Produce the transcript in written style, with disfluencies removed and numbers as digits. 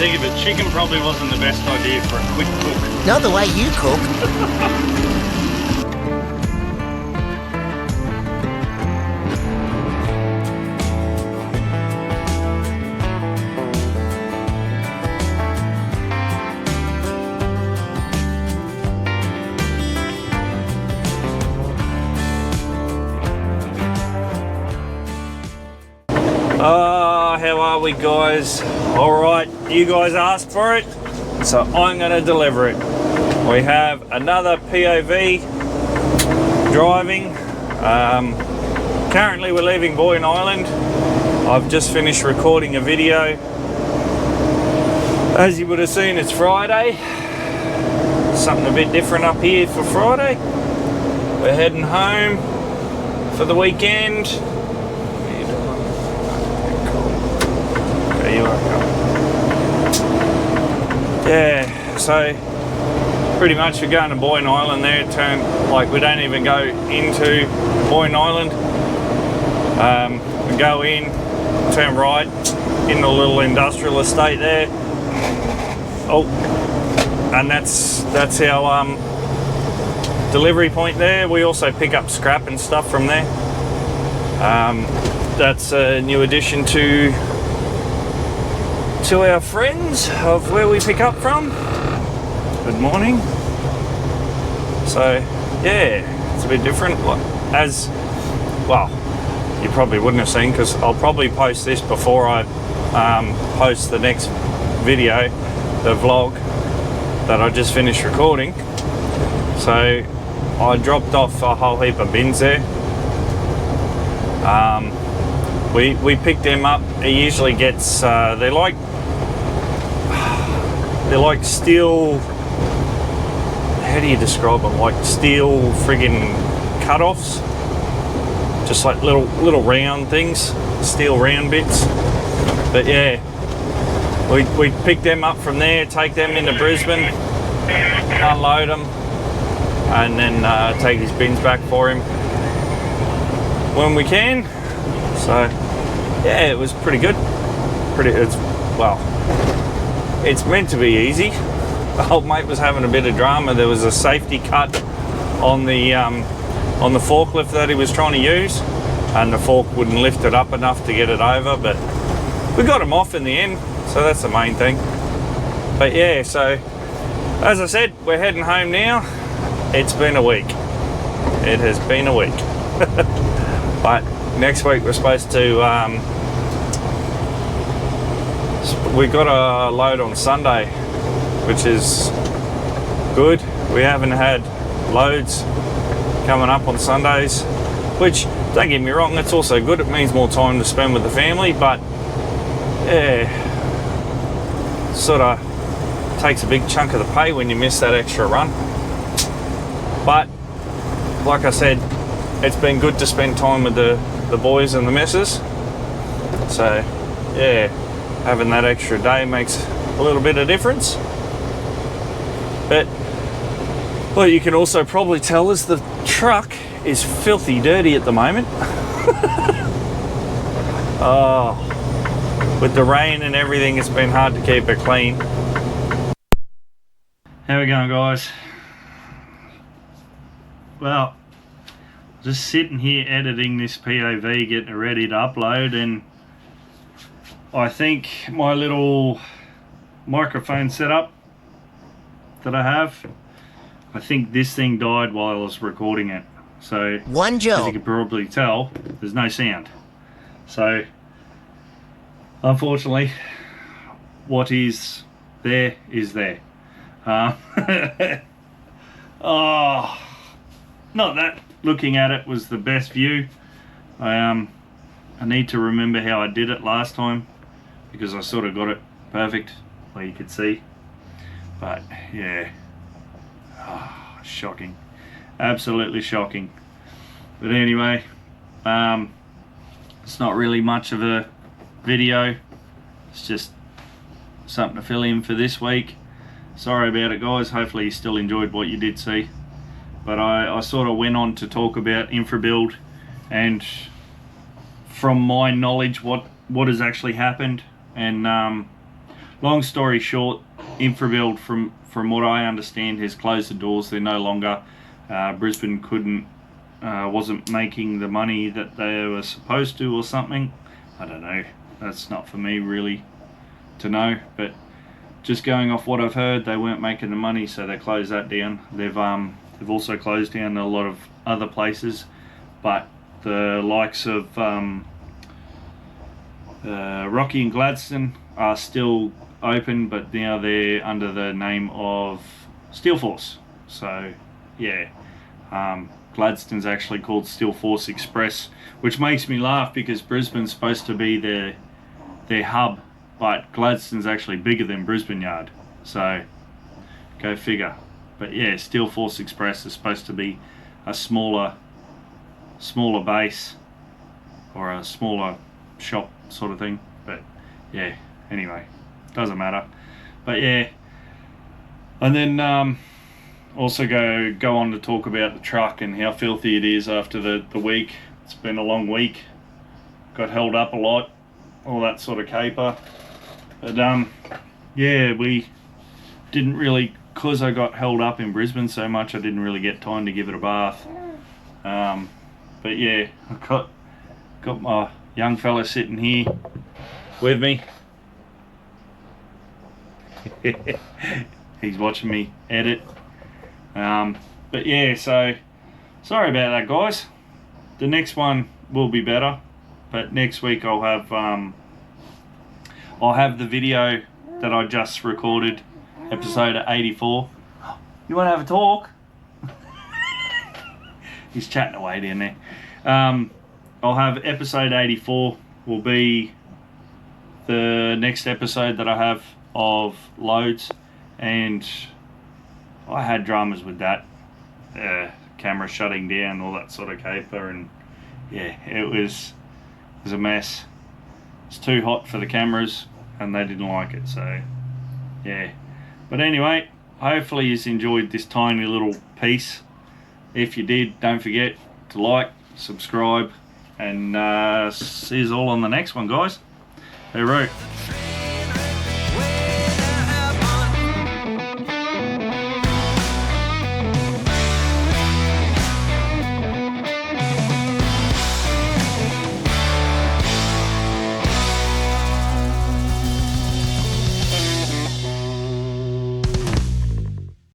think of it, chicken probably wasn't the best idea for a quick cook. Not the way you cook. How are we, guys? Alright, you guys asked for it, so I'm going to deliver it. We have another POV driving. Currently we're leaving Boyne Island. I've just finished recording a video. As you would have seen, it's Friday. Something a bit different up here for Friday. We're heading home for the weekend. Yeah, so pretty much we're going to Boyne Island there. We don't even go into Boyne Island. We go in, turn right in the little industrial estate there. Oh, and that's our delivery point there. We also pick up scrap and stuff from there. That's a new addition to our friends of where we pick up from. Good morning. So yeah, it's a bit different. As well, you probably wouldn't have seen, because I'll probably post this before I post the next video, the vlog that I just finished recording. So I dropped off a whole heap of bins there. We picked them up. He usually gets they're like steel, how do you describe them? Like steel friggin' cut-offs, just like little round things, steel round bits. But yeah, we pick them up from there, take them into Brisbane, unload them, and then take his bins back for him when we can. So yeah, it was pretty good. It's meant to be easy. The old mate was having a bit of drama. There was a safety cut on the forklift that he was trying to use, and the fork wouldn't lift it up enough to get it over, but we got him off in the end, so that's the main thing. But yeah, so as I said, we're heading home now. It's been a week. It has been a week. But next week we're supposed to we got a load on Sunday, which is good. We haven't had loads coming up on Sundays, which, don't get me wrong, that's also good. It means more time to spend with the family, but yeah, sort of takes a big chunk of the pay when you miss that extra run. But like I said, it's been good to spend time with the boys and the missus. So yeah, having that extra day makes a little bit of difference. But what you can also probably tell is the truck is filthy dirty at the moment. Oh, with the rain and everything, it's been hard to keep it clean. How we going, guys? Well, just sitting here editing this POV, getting it ready to upload, and I think my little microphone setup that I have, I think this thing died while I was recording it. So one job, as you can probably tell, there's no sound. So unfortunately, what is there is there. Oh, not that looking at it was the best view. I need to remember how I did it last time, because I sort of got it perfect where you could see. But yeah, shocking, absolutely shocking. But anyway, it's not really much of a video, it's just something to fill in for this week. Sorry about it, guys. Hopefully you still enjoyed what you did see. But I sort of went on to talk about InfraBuild and, from my knowledge, what has actually happened. And long story short, Infrabuild, from what I understand, has closed the doors. They're no longer. Brisbane wasn't making the money that they were supposed to or something. I don't know. That's not for me really to know, but just going off what I've heard, they weren't making the money, so they closed that down. They've also closed down a lot of other places, but the likes of Rocky and Gladstone are still open, but now they're under the name of Steelforce. So yeah, Gladstone's actually called Steelforce Express, which makes me laugh because Brisbane's supposed to be their hub, but Gladstone's actually bigger than Brisbane Yard, so go figure. But yeah, Steelforce Express is supposed to be a smaller base or a smaller shop sort of thing, but yeah, anyway, doesn't matter. But yeah, and then also go on to talk about the truck and how filthy it is after the week. It's been a long week, got held up a lot, all that sort of caper. But yeah, we didn't really, because I got held up in Brisbane so much, I didn't really get time to give it a bath. But yeah, I got my young fella sitting here with me. He's watching me edit. But yeah, so sorry about that, guys. The next one will be better, but next week I'll have the video that I just recorded, episode 84. You want to have a talk? He's chatting away down there. I'll have episode 84 will be the next episode that I have of loads, and I had dramas with that, camera shutting down, all that sort of caper, and yeah, it was a mess. It's too hot for the cameras and they didn't like it, so yeah. But anyway, hopefully you enjoyed this tiny little piece. If you did, don't forget to like, subscribe, and see you all on the next one, guys. Hooroo.